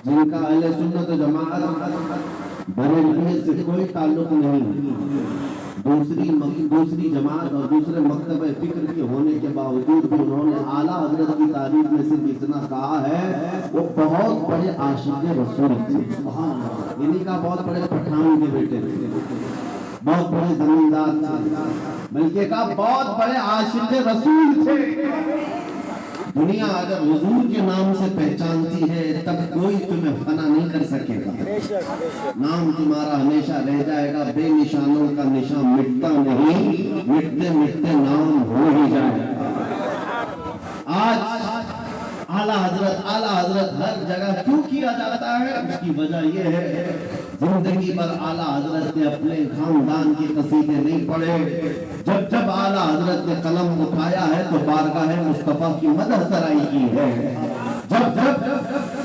جن کا اہل سنت و جماعت بریلویت سے کوئی تعلق نہیں، دوسری جماعت اور دوسرے مکتب فکر کے ہونے کے باوجود بھی انہوں نے اعلیٰ حضرت کی تعریف میں صرف اتنا کہا ہے وہ بہت بڑے عاشق رسول تھے، انہی کا بہت بڑے پٹھان کے بیٹے تھے، بہت بڑے زمیندار تھے، بلکہ کہا بہت بڑے عاشق رسول تھے۔ دنیا اگر حضور کے نام سے پہچانتی ہے تب کوئی تمہیں فنا نہیں کر سکے گا، نام تمہارا ہمیشہ رہ جائے گا، بے نشانوں کا نشان مٹتا نہیں، مٹتے مٹتے نام ہو ہی جائے گا۔ آج اعلیٰ حضرت ہر جگہ کیوں کیا جاتا ہے؟ اس کی وجہ یہ ہے زندگی پر اعلیٰ حضرت نے اپنے خاندان کی قصیدے نہیں پڑھے، جب اعلیٰ حضرت نے قلم اٹھایا ہے تو بارگاہ مصطفیٰ کی مدح سرائی کی ہے، جب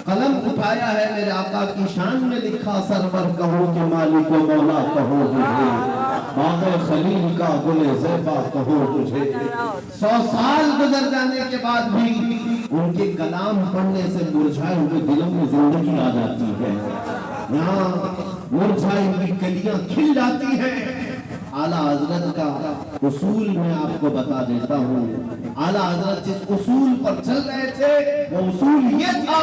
قلم اٹھایا ہے میرے آقا کی شان میں لکھا سرور کہو کہ مالک و مولا کہو مجھے، باغ خلیل کا گل زیبا کہو تجھے۔ 100 سال گزر جانے کے بعد بھی ان کے کلام پڑھنے سے مرجھائے ہوئے دلوں میں زندگی آ جاتی ہے، یہاں مرجھائی ہوئی کلیاں کھل جاتی ہیں۔ اعلیٰ حضرت کا اصول میں آپ کو بتا دیتا ہوں، اعلیٰ حضرت جس اصول پر چل رہے تھے وہ اصول یہ تھا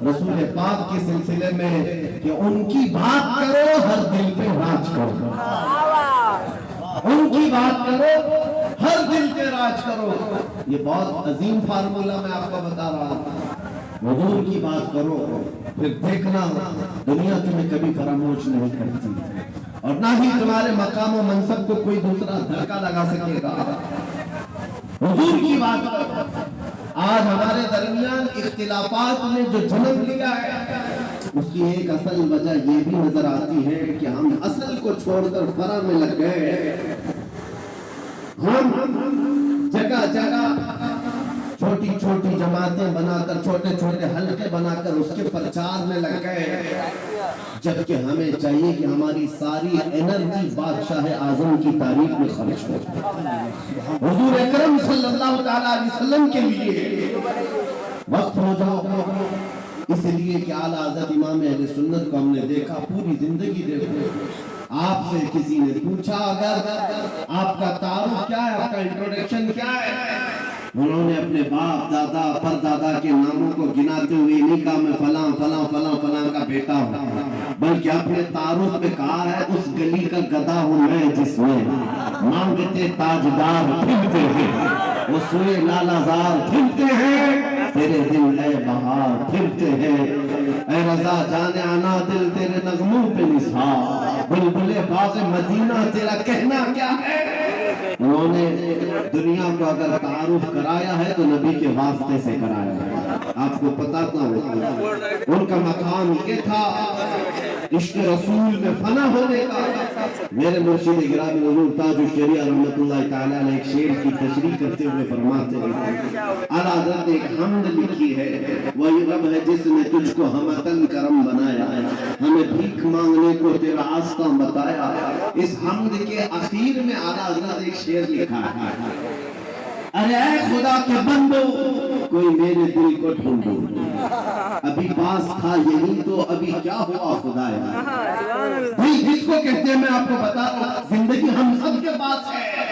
رسول پاک کے سلسلے میں کہ ان کی بات کرو ہر دل پہ راج کرو، ان کی بات کرو ہر دل پہ راج کرو۔ یہ بہت عظیم فارمولہ میں آپ کو بتا رہا ہوں، حضور کی بات کرو پھر دیکھنا دنیا تمہیں کبھی فراموش نہیں کرتی، اور نہ ہی تمہارے مقام و منصب کو کوئی دوسرا دھکا لگا سکے گا۔ حضور کی بات کرو۔ آج ہمارے درمیان اختلافات نے جو جنم لیا ہے اس کی ایک اصل وجہ یہ بھی نظر آتی ہے کہ ہم اصل کو چھوڑ کر فرع میں لگ گئے، ہم جگہ جگہ چھوٹی چھوٹی جماعتیں بنا کر چھوٹے چھوٹے حلقے بنا کر اس کے پرچار میں لگ گئے، جبکہ ہمیں چاہیے کہ ہماری ساری انرجی بادشاہ اعظم کی تعریف میں خرچ ہو، حضور اکرم صلی اللہ تعالیٰ علیہ وسلم کے لیے وقت ہو جاؤ۔ اس لیے کہ اعلیٰ حضرت امام اہل سنت کو ہم نے دیکھا، پوری زندگی دیکھو، آپ سے کسی نے پوچھا اگر آپ کا تعارف کیا ہے، آپ کا انٹروڈکشن کیا ہے، انہوں نے اپنے باپ دادا پردادا کے ناموں کو گناتے ہوئے نہیں کہا میں فلاں فلاں فلاں فلاں کا بیٹا ہوں، بلکہ اپنے تعارف میں کہا ہے اس گلی کا گدھا ہوں میں جس میں مانگتے تاجدار پھرتے ہیں، وہ سوئے لالا زار پھرتے ہیں، تیرے دل اے بہار پھرتے ہیں، اے رضا جانے آنا دل تیرے نغموں پہ نثار، بلبل باغ مدینہ تیرا کہنا کیا ہے۔ انہوں نے دنیا کو اگر تعارف کرایا ہے تو نبی کے واسطے سے کرایا ہے، آپ کو پتا تھا ان کا مقام یہ تھا عشق رسول میں فنا ہونے کا۔ میرے مرشد گرامی حضور تاج الشریعہ رحمت اللہ تعالی علیہ ایک شعر کی تشریح کرتے ہوئے فرماتے ہیں، اعلیٰ حضرت نے ایک حمد لکھی ہے، وہی رب ہے جس نے تجھ کو ہمتن کرم بنایا، ہمیں بھیک مانگنے کو تیرا آستہ بتایا۔ اس حمد کے اخیر میں اعلیٰ حضرت ایک شعر لکھا ہے، ارے اے خدا کے بندو کوئی میرے دل کو ڈھونڈو، ابھی پاس تھا یہی تو ابھی کیا ہوا خدایا۔ بھئی جس کو کہتے ہیں میں آپ کو بتا رہا ہوں، زندگی ہم سب کے پاس ہے،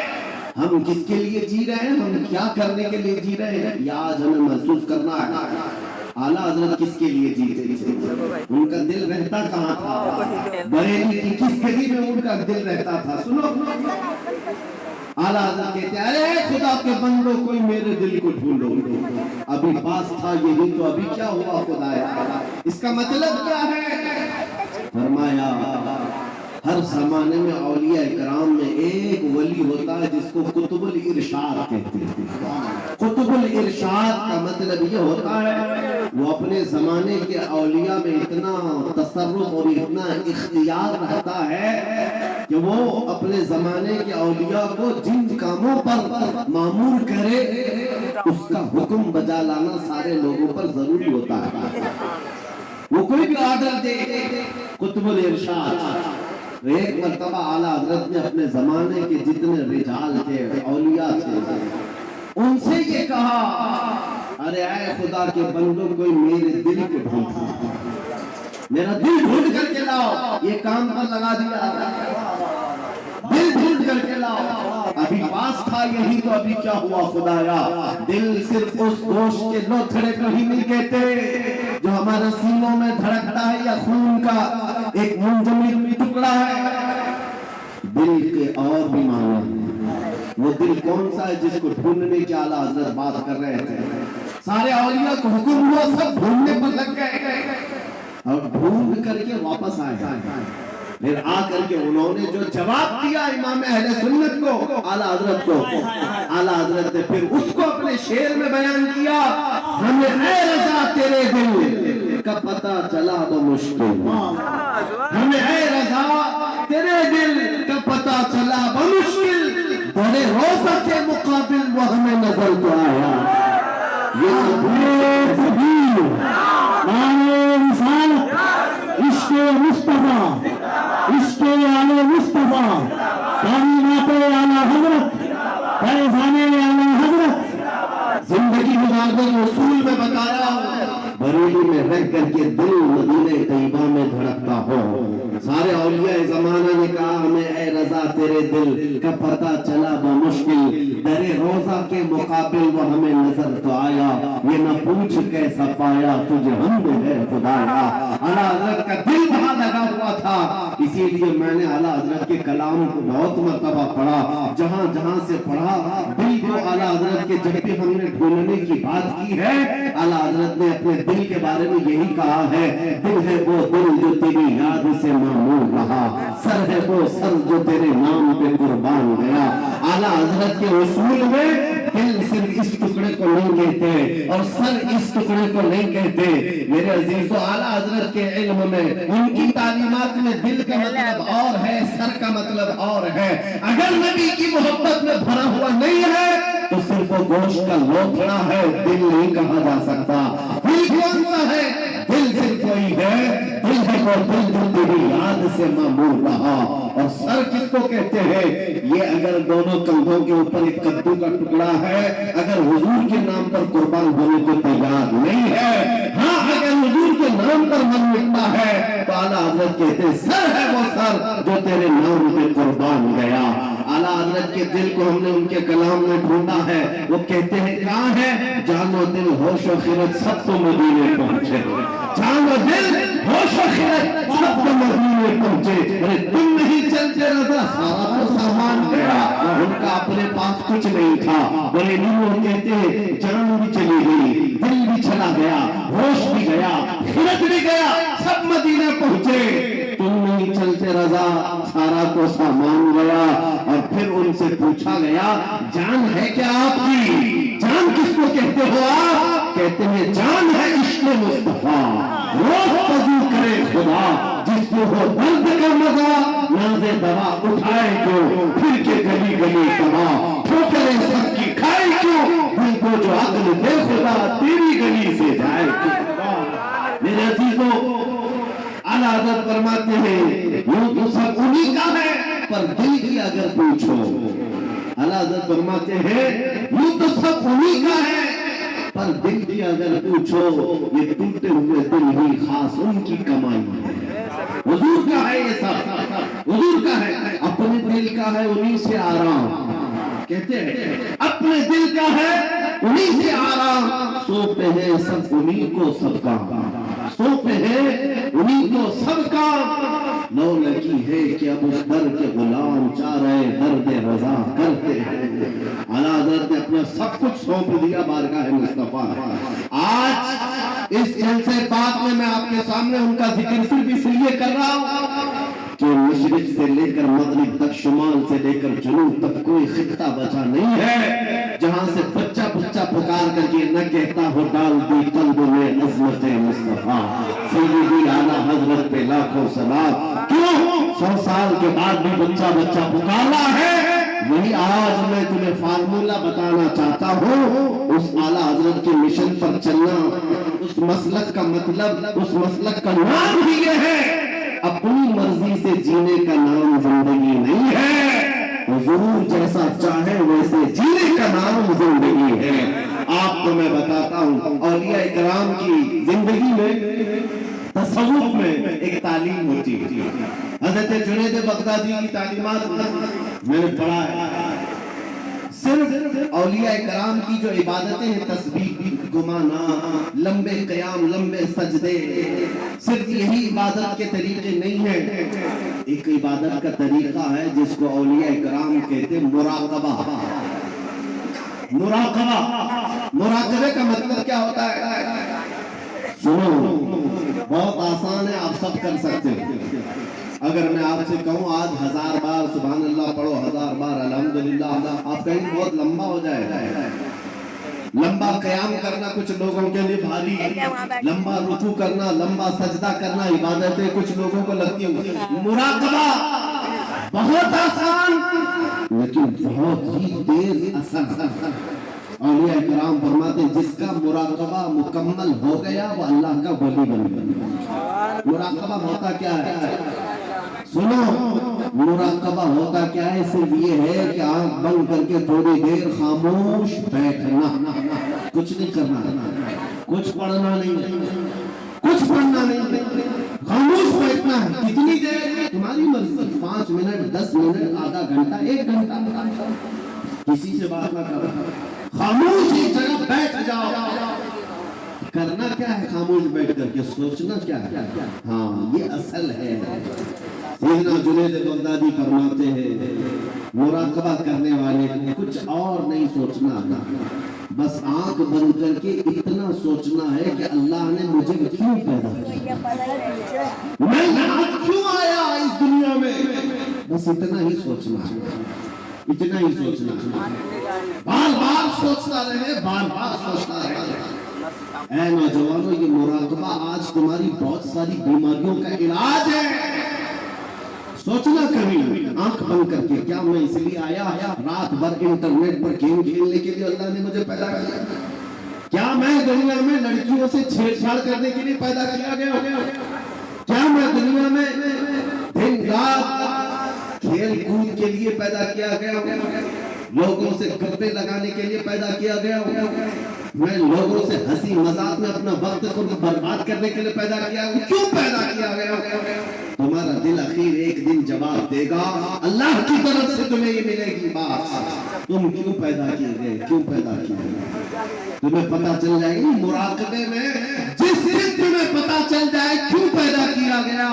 ہم کس کے لیے جی رہے ہیں، ہم کیا کرنے کے لیے جی رہے ہیں، یہ آج ہمیں محسوس کرنا ہے۔ اعلیٰ حضرت کس کے لیے جیتے تھے، ان کا دل رہتا کہاں تھا، بریلی کی کس گلی میں ان کا دل رہتا تھا۔ سنو اعلیٰ حضرت کہتے ہیں ارے خدا کے بندوں کوئی میرے دل کو ڈھونڈو، ابھی پاس تھا یہی تو ابھی کیا ہوا خدایا۔ اس کا مطلب کیا ہے؟ فرمایا ہر زمانے میں اولیاء اکرام میں ایک ولی ہوتا ہے جس کو قطب الارشاد کہتے ہیں۔ قطب الارشاد کا مطلب یہ ہوتا ہے وہ اپنے زمانے کے اولیاء میں اتنا تصرف اور اتنا اختیار رہتا ہے کہ وہ اپنے زمانے کے اولیاء کو جن کاموں پر مامور کرے اس کا حکم بجا لانا سارے لوگوں پر ضروری ہوتا ہے۔ وہ کوئی بھی آرڈر دے، قطب الارشاد۔ ایک مرتبہ اعلیٰ حضرت نے اپنے زمانے کے جتنے رجال تھے، اولیاء تھے، ان سے یہ کہا ارے اے خدا کے بندوں کوئی میرے دل کو ڈھونڈو، میرا دل ڈھونڈ کر کے لاؤ، یہ کام پر لگا دیا، دل ڈھونڈ کر کے لاؤ، ابھی پاس تھا یہی تو ابھی کیا ہوا خدایا، دل صرف اس گوشت کے لوتھڑے کو ہی نہیں کہتے جو ہمارے سینوں میں دھڑکتا ہے یا خون کا ایک منجمد ٹکڑا ہے، دل کے اور بھی معنی ہیں۔ وہ دل کون سا ہے جس کو ڈھونڈنے کی اعلیٰ حضرت بات کر رہے تھے؟ سارے اولیاء کو حکم ہوا، سب ڈھونڈنے پر لگ گئے اور ڈھونڈ کر کے واپس آئے، پھر آ کر کے انہوں نے جو جواب دیا امام اہل سنت کو، اعلیٰ حضرت کو، اعلیٰ حضرت نے پھر اس کو اپنے شعر میں بیان کیا، ہمیں اے رضا تیرے دل کا پتہ چلا تو مشکل، ہمیں اے رضا تیرے دل کا پتہ چلا بمشکل، تیرے روزہ کے مقابل وہ ہمیں نظر تو آیا، یہ سبیل رسالت، عشق مصطفیٰ، عشق اعلی مصطفیٰ، تعلیمات اعلی حضرت، فیضان اعلی حضرت، زندگی گزارنے کے اصول میں بتایا بریلی میں رہ کر کے دل مدینہ طیبہ میں دھڑکتا ہو۔ سارے اولیاء زمانہ نے کہا ہمیں اے رضا تیرے دل کا پتہ چلا بمشکل، در روضہ کے مقابل وہ ہمیں نظر تو آیا، یہ نہ پوچھ کیسا پایا تجھے ہم میں ہے خدایا۔ اعلیٰ حضرت کا دل وہاں لگا ہوا تھا، اسی لیے میں نے اعلیٰ حضرت کے کلام کو بہت مرتبہ پڑھا، جہاں جہاں سے پڑھا دل کو اعلیٰ حضرت کے جب بھی ہم نے ڈھونڈنے کی بات کی ہے، اعلیٰ حضرت نے اپنے دل کے بارے میں یہی کہا ہے، دل ہے وہ دل جو تیری یاد سے معمور رہا، سر ہے وہ سر جو تیرے نام پہ قربان گیا۔ اعلیٰ حضرت کے اصول میں دل صرف اس ٹکڑے کو نہیں کہتے اور سر اس ٹکڑے کو نہیں کہتے۔ میرے عزیزو، اعلیٰ حضرت کے علم میں ان کی تعلیمات میں دل کا مطلب اور ہے، سر کا مطلب اور ہے۔ اگر نبی کی محبت میں بھرا ہوا نہیں ہے تو صرف وہ گوشت کا لوتھڑا ہے، دل نہیں کہا جا سکتا۔ دل کون سا ہے؟ دل صرف کوئی ہے، دل ہے وہ دل جو تیری یاد سے معمور رہا۔ اور سر کس کو کہتے ہیں؟ یہ اگر دونوں کندھوں کے اوپر ایک کدو کا ٹکڑا ہے، اگر حضور کے نام پر قربان ہونے کو تیار نہیں ہے، ہاں اگر حضور کے نام پر من مٹتا ہے تو اعلیٰ حضرت کہتے ہیں سر ہے وہ سر جو تیرے نام پہ قربان گیا۔ اعلیٰ حضرت کے دل کو ہم نے ان کے کلام میں ڈھونڈا ہے، وہ کہتے ہیں کہاں ہے؟ جان و دل ہوش و خرد سب تو مدینے پہنچے، جان و دل ہوش و خرد سب تو مدینے پہنچے۔ ارے تم نہیں چلتے رضا، سارا تو سامان گیا، ان کا اپنے پاس کچھ نہیں تھا۔ بڑے نیموں کہتے ہیں جان بھی چلی گئی، دل بھی چلا گیا، ہوش بھی گیا، خرد بھی گیا، سب مدینے پہنچے۔ تم نہیں چلتے رضا، سارا تو سامان گیا۔ اور پھر ان سے پوچھا گیا جان ہے کیا آپ کی؟ جان کس کو کہتے ہو آپ؟ کہتے ہیں جان ہے عشق مصطفیٰ، روز وضو کرے خدا، جس کو ہو درد کا مزہ، ناز دوا اٹھائے کیوں، پھر کے گلی گلی تباہ، ٹھوکریں سب کی کھائے کیوں، دل کو جو عقل دے خدا، تیری گلی سے جائے کیوں۔ میرے عزیزوں، اعلیٰ حضرت فرماتے ہیں یوں تو سب انہی کا ہے پر دل کی اگر پوچھو، اعلیٰ حضرت فرماتے ہیں یوں تو سب انہی کا ہے پر دل کی اگر پوچھو، یہ ٹوٹے ہوئے دل ہی خاص ان کی کمائی ہے۔ حضور کا ہے یہ سب، حضور کا ہے، اپنے دل کا ہے انہی سے آرام، کہتے ہیں اپنے دل کا ہے انہی سے آرام، سوپے ہیں سب انہی کو سب کا، سوپے ہیں انہی کو سب کا، لو لگی ہے کہ اب اس در کے غلام چاہ رہے درد رضا کرتے ہیں۔ اعلیٰ حضرت نے اپنا سب کچھ سونپ دیا بارگاہ مصطفیٰ۔ آج اس جلسے پاک میں میں آپ کے سامنے ان کا ذکر صرف اس لیے کر رہا ہوں کہ مشرق سے لے کر مغرب تک، شمال سے لے کر جنوب تک کوئی خطہ بچا نہیں ہے جہاں سے بچہ بچہ پکار کر کے نہ کہتا ہو ڈال دی قلب میں عظمت مصطفیٰ۔ سیدی اعلیٰ حضرت پہ لاکھوں سلام۔ کیوں 100 سال کے بعد بھی بچہ بچہ پکارا ہے؟ وہی آج میں تمہیں فارمولہ بتانا چاہتا ہوں، اس اعلیٰ حضرت کے مشن پر چلنا، اس مسلک کا مطلب، اس مسلک کا نام بھی یہ ہے، اپنی مرضی سے جینے کا نام زندگی نہیں ہے، حضور جیسا چاہے ویسے جینے کا نام زندگی ہے۔ آپ کو میں بتاتا ہوں اولیاء کرام کی زندگی میں تصوف میں ایک تعلیم ہوتی ہے. حضرت جنید بغدادی کی تعلیمات میں نے پڑھا ہے. صرف اولیاء کرام کی جو عبادتیں ہیں، تسبیح، گمانا، لمبے قیام، لمبے سجدے، صرف یہی عبادت کے طریقے نہیں ہیں. ایک عبادت کا طریقہ ہے جس کو اولیاء کرام کہتے ہیں مراقبہ. مراقبے کا مطلب کیا ہوتا ہے؟ سنو، بہت آسان ہے، آپ سب کر سکتے ہیں. اگر میں آپ سے کہوں آج 1000 بار سبحان اللہ پڑھو، 1000 بار الحمدللہ، آپ کہیں بہت لمبا ہو جائے گا. لمبا قیام کرنا کچھ لوگوں کے لیے بھاری، لمبا رکوع کرنا، لمبا سجدہ کرنا عبادتیں کچھ لوگوں کو لگتی ہیں. مراقبہ بہت آسان لیکن بہت ہی تیز اثر. اولیاء کرام فرماتے ہیں جس کا مراقبہ مکمل ہو گیا وہ اللہ کا ولی بن گیا. مراقبہ ہوتا کیا ہے؟ سنو، مراقبہ ہوتا کیا ہے؟ صرف یہ ہے کہ آنکھ بند کر کے تھوڑی دیر خاموش بیٹھنا، کچھ نہیں کرنا، کچھ پڑھنا نہیں، کچھ پڑھنا نہیں، خاموش بیٹھنا ہے. کتنی دیر؟ تمہاری مرضی، 5 منٹ، 10 منٹ، آدھا گھنٹہ، 1 گھنٹہ. کسی سے بات نہ کرو، خاموش ایک جگہ بیٹھ جاؤ. کرنا کیا ہے خاموش بیٹھ کر کے؟ سوچنا کیا ہے؟ ہاں، یہ اصل ہے. سیدنا جنید بغدادی فرماتے ہیں مراقبہ کرنے والے کو کچھ اور نہیں سوچنا، بس آنکھ بند کر کے اتنا سوچنا ہے کہ اللہ نے مجھے کیوں پیدا کیا، میں یہاں کیوں آیا اس دنیا میں. بس اتنا ہی سوچنا، اتنا ہی سوچنا. بار بار سوچتا رہے، بار بار سوچتا رہے. اے نوجوانوں، یہ مراقبہ آج تمہاری بہت ساری بیماریوں کا علاج ہے. سوچنا کبھی آنکھ بند کر کے، کیا میں اس لیے آیا رات بھر انٹرنیٹ پر گیم کھیلنے کے لیے اللہ نے مجھے پیدا کیا؟ کیا میں دنیا میں لڑکیوں سے چھیڑ چھاڑ کرنے کے لیے پیدا کیا گیا؟ کیا میں دنیا میں دن رات کھیل کود کے لیے پیدا کیا گیا؟ لوگوں سے گپے لگانے کے لیے پیدا کیا گیا؟ میں لوگوں سے ہنسی مذاق میں اپنا وقت کو برباد کرنے کے لیے پیدا کیا گیا؟ کیوں پیدا کیا گیا؟ تمہارا دل اخیر ایک دن جواب دے گا. اللہ کی طرف سے تمہیں یہ ملے گی بات، تم کیوں پیدا کیے گئے، کیوں پیدا کیے گئے. تمہیں پتا چل جائے گی مراقبے میں. جس دن تمہیں پتا چل جائے کیوں پیدا کیا گیا،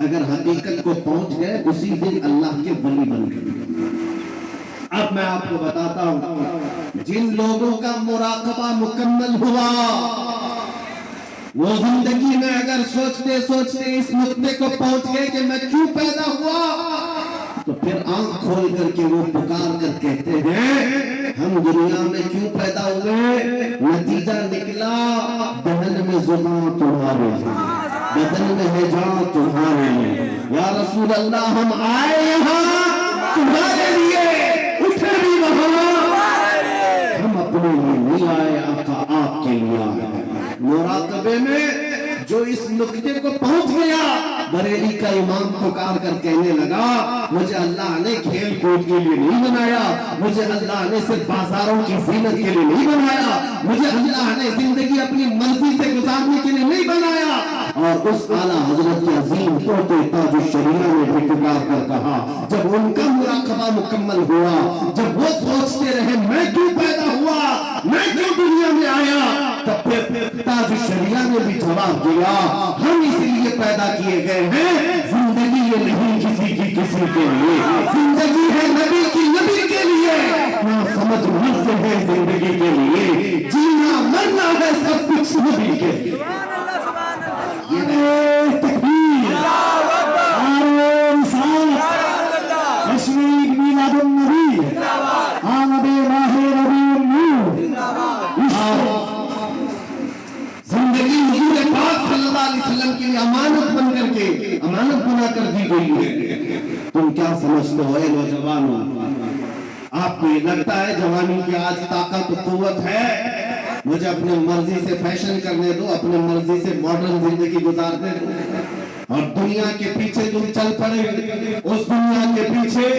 اگر حقیقت کو پہنچ گئے اسی دن اللہ کے ولی بن گئے. اب میں آپ کو بتاتا ہوں جن لوگوں کا مراقبہ مکمل ہوا وہ زندگی میں اگر سوچتے سوچتے اس نقطے کو پہنچ گئے کہ میں کیوں پیدا ہوا، تو پھر آنکھ کھول کر کے وہ پکار کر کہتے ہیں ہم دنیا میں کیوں پیدا ہوئے. نتیجہ نکلا دہن میں زبان تمہارے، بدن میں ہے جان تمہارے. یا رسول اللہ ہم آئے یہاں تمہارے لیے، اٹھے بھی وہاں، ہم اپنے لیے نہیں آئے، آقا آپ کے لیے آئے. مراقبے میں جو اس نقطے کو پہنچ گیا، بریلی کا امام پکار کر کہنے لگا مجھے اللہ نے کھیل کود کے لیے نہیں بنایا، مجھے اللہ نے صرف بازاروں کی زینت کے لیے نہیں بنایا، مجھے اللہ نے زندگی اپنی مرضی سے گزارنے کے لیے نہیں بنایا. اور اس اعلیٰ حضرت کی عظیم توتے تاج الشریعہ نے بھی پکار کر کہا جب ان کا مراقبہ مکمل ہوا، جب وہ سوچتے رہے میں کیوں پیدا ہوا، میں کیوں دنیا میں آیا، تب پھر تاج الشریعہ نے بھی جواب دیا ہم اس لیے پیدا کیے گئے ہیں، زندگی یہ نہیں کسی کی کسی کے لیے، زندگی ہے نبی کی نبی کے لیے. نہ سمجھ مرتے ہیں زندگی کے لیے، جینا مرنا ہے سب کچھ نبی کے لیے. زندگی حضور پاک صلی اللہ علیہ وسلم کے لیے امانت بن کر کے امانت بنا کر دی گئی ہے. تم کیا سمجھتے ہو اے نوجوانوں؟ آپ کو یہ لگتا ہے جوانی کی آج طاقت و قوت ہے، مجھے اپنے مرضی سے فیشن کرنے دو، اپنے مرضی سے ماڈرن زندگی گزارنے دو، اور دنیا کے پیچھے تم چل پڑے، اس دنیا کے پیچھے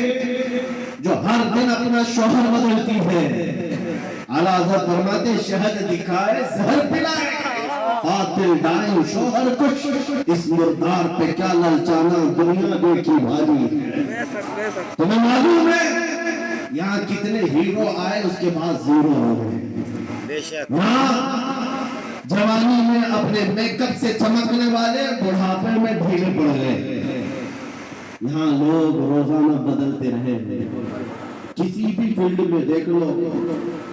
جو ہر دن اپنا شوہر بدلتی ہے. اعلیٰ حضرت فرماتے شہد دکھائے زہر پلائے، اور قاتل ڈائن شوہر کش، اس مردار پہ کیا للچانا، دنیا دیکھی بھاری ہے۔ تمہیں معلوم ہے یہاں کتنے ہیرو آئے اس کے بعد زیرو ہو گئے۔ یہاں جوانی میں اپنے میک اپ سے چمکنے والے بڑھاپے میں ڈھیلے پڑ گئے۔ یہاں لوگ روزانہ بدلتے رہے، کسی بھی فیلڈ میں دیکھ لو،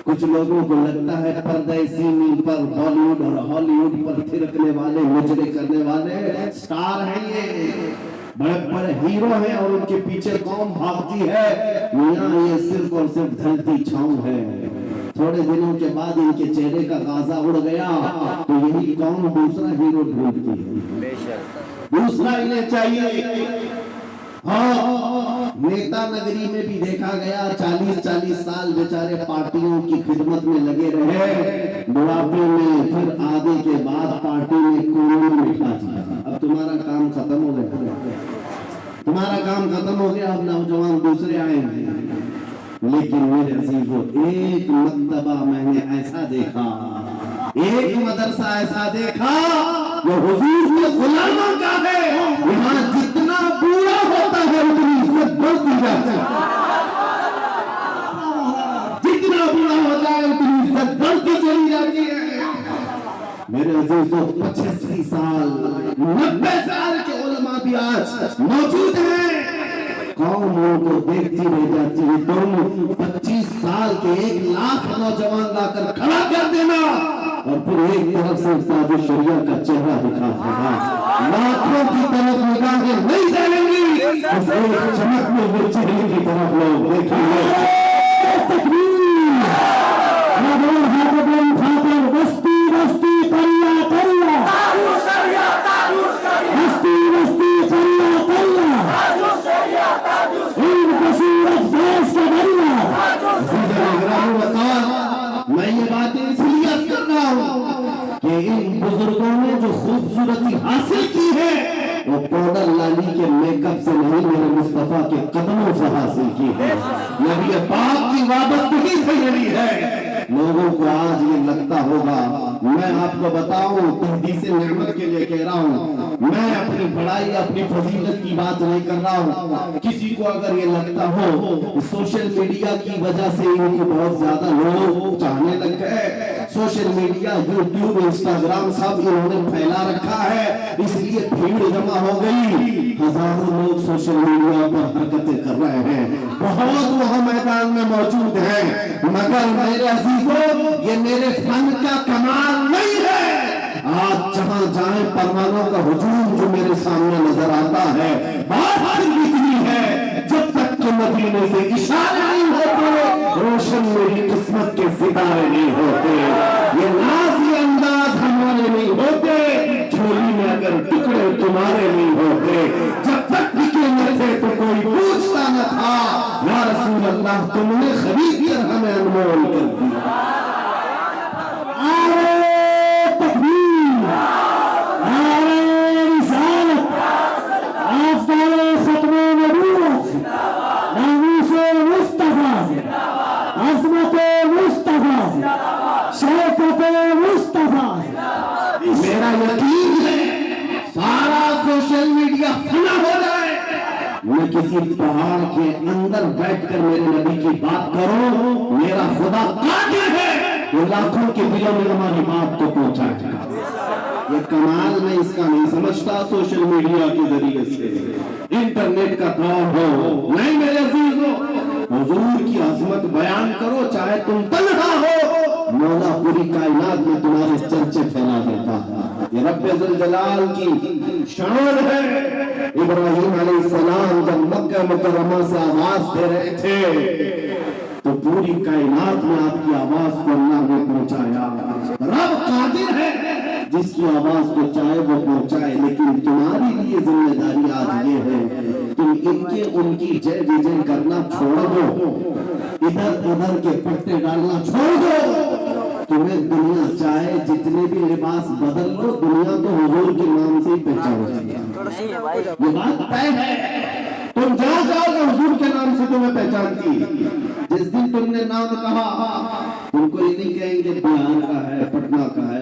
کچھ لوگوں کو لگتا ہے پردہ سیمی پر بالی ووڈ اور ہالی ووڈ پر تھرکنے والے مجرے کرنے والے سٹار ہیں، یہ بڑے بڑے ہیرو ہیں اور ان کے پیچھے قوم بھاگتی ہے۔ یہاں یہ صرف اور صرف ڈھلتی چھاؤں ہے، تھوڑے دنوں کے بعد ان کے چہرے کا غازہ اڑ گیا تو یہی قوم دوسرا ہیرو ڈھونڈتی ہے، دوسرا انہیں چاہیے۔ ہاں نیتا نگری میں بھی دیکھا گیا 40 سال بیچارے پارٹیوں کی خدمت میں لگے رہے، بڑھاپے میں پھر آدھے کے بعد پارٹی میں کونے میں بٹھا دیا۔ اب تمہارا کام ختم ہو گیا، تمہارا کام ختم ہو گیا، اب نوجوان دوسرے آئیں گے۔ لیکن میرے عزیزو ایک مرتبہ میں نے ایسا دیکھا، ایک مدرسہ ایسا دیکھا جو حضور کے غلاموں کا ہے، یہاں جتنا بوڑھا ہوتا ہے اتنی عزت بڑھتی جاتی ہے، جتنا بوڑھا ہوتا ہے اتنی عزت بڑھتی چلی جاتی ہے۔ میرے عزیزو 85 سال 90 سال کے علماء بھی آج موجود ہیں، قوم ان کو دیکھتی رہ جاتی ہے۔ تم 25 سال کے 1 لاکھ نوجوان لا کر کھڑا کر دینا اور پھر ایک طرف سے استاد شریعہ کا چہرہ دکھا دینا، لاکھوں کی طرف نگاہیں نہیں جائیں گی، اس ایک چمک میں وہ چہرے کی طرف لوگ دیکھیں گے۔ بستی بستی کریا کریا، بستی بستی کریا کریا، میں یہ باتیں اس لیے کر رہا ہوں کہ ان بزرگوں نے جو خوبصورتی حاصل کی ہے وہ پاؤڈر لالی کے میک اپ سے نہیں، میرے مصطفیٰ کے قدموں سے حاصل کی ہے، نبی پاک کی وابستگی سے ملی ہے۔ لوگوں کو آج یہ لگتا ہوگا، میں آپ کو بتاؤں تحدیث نعمت کے لیے کہہ رہا ہوں، میں اپنی بڑائی اپنی فضیلت کی بات نہیں کر رہا ہوں۔ کسی کو اگر یہ لگتا ہو سوشل میڈیا کی وجہ سے ان کو بہت زیادہ لوگ چاہنے لگ گئے، سوشل میڈیا یوٹیوب انسٹاگرام سب انہوں نے پھیلا رکھا ہے، اس لیے بھیڑ جمع ہو گئی، ہزاروں لوگ سوشل میڈیا پر حرکتیں کر رہے ہیں، بہت وہاں میدان میں موجود ہیں، مگر میرے عزیزوں یہ میرے فن کا کمال نہیں ہے۔ آج جہاں جائیں پروانوں کا ہجوم جو میرے سامنے نظر آتا ہے، بات اتنی ہے جب تک کہ مدینے سے اشارے نہیں ہوتے روشن میری قسمت کے ستارے نہیں ہوتے، یہ نازی انداز ہمارے نہیں ہوتے، جھولی میں اگر ٹکڑے تمہارے نہیں ہوتے، جب تک ٹکے نہ تھے تو کوئی پوچھتا نہ تھا، یا رسول اللہ تم نے خرید کر ہمیں انمول کر دیا۔ میرا یقین ہے سارا سوشل میڈیا فنا ہو جائے، میں کسی پہاڑ کے اندر بیٹھ کر میرے نبی کی بات کروں، میرا خدا قادر ہے وہ لاکھوں کے دلوں میں ہماری بات کو پہنچائے گا۔ یہ کمال میں اس کا نہیں سمجھتا سوشل میڈیا کے ذریعے سے انٹرنیٹ کا دور ہو، نہیں میرے عزیزو، حضور کی عظمت بیان کرو چاہے تم تنہا ہو، مولا پوری کائنات میں تمہارے چرچے پھیلا دیتا ہے۔ یہ رب ذوالجلال کی شان ہے۔ ابراہیم علیہ السلام جب مکہ مکرمہ سے آواز دے رہے تھے تو پوری کائنات میں آپ کی آواز کو اللہ نے پہنچایا۔ رب قادر ہے جس کی آواز کو چاہے وہ پہنچائے، لیکن تمہاری لیے ذمہ داری آج یہ ہے تم ان کی جے ویجن کرنا چھوڑ دو، ادھر ادھر کے پٹے ڈالنا چھوڑ دو۔ تمہیں دنیا چاہے جتنے بھی لباس بدل لو، دنیا تو حضور کے نام سے ہی پہچان جائے، یہ بات طے ہے۔ تم جاؤ گے حضور کے نام سے تمہیں پہچانتی، جس دن تم نے نام کہا تم کو یہ نہیں کہیں گے بہار کا ہے، پٹنہ کا ہے،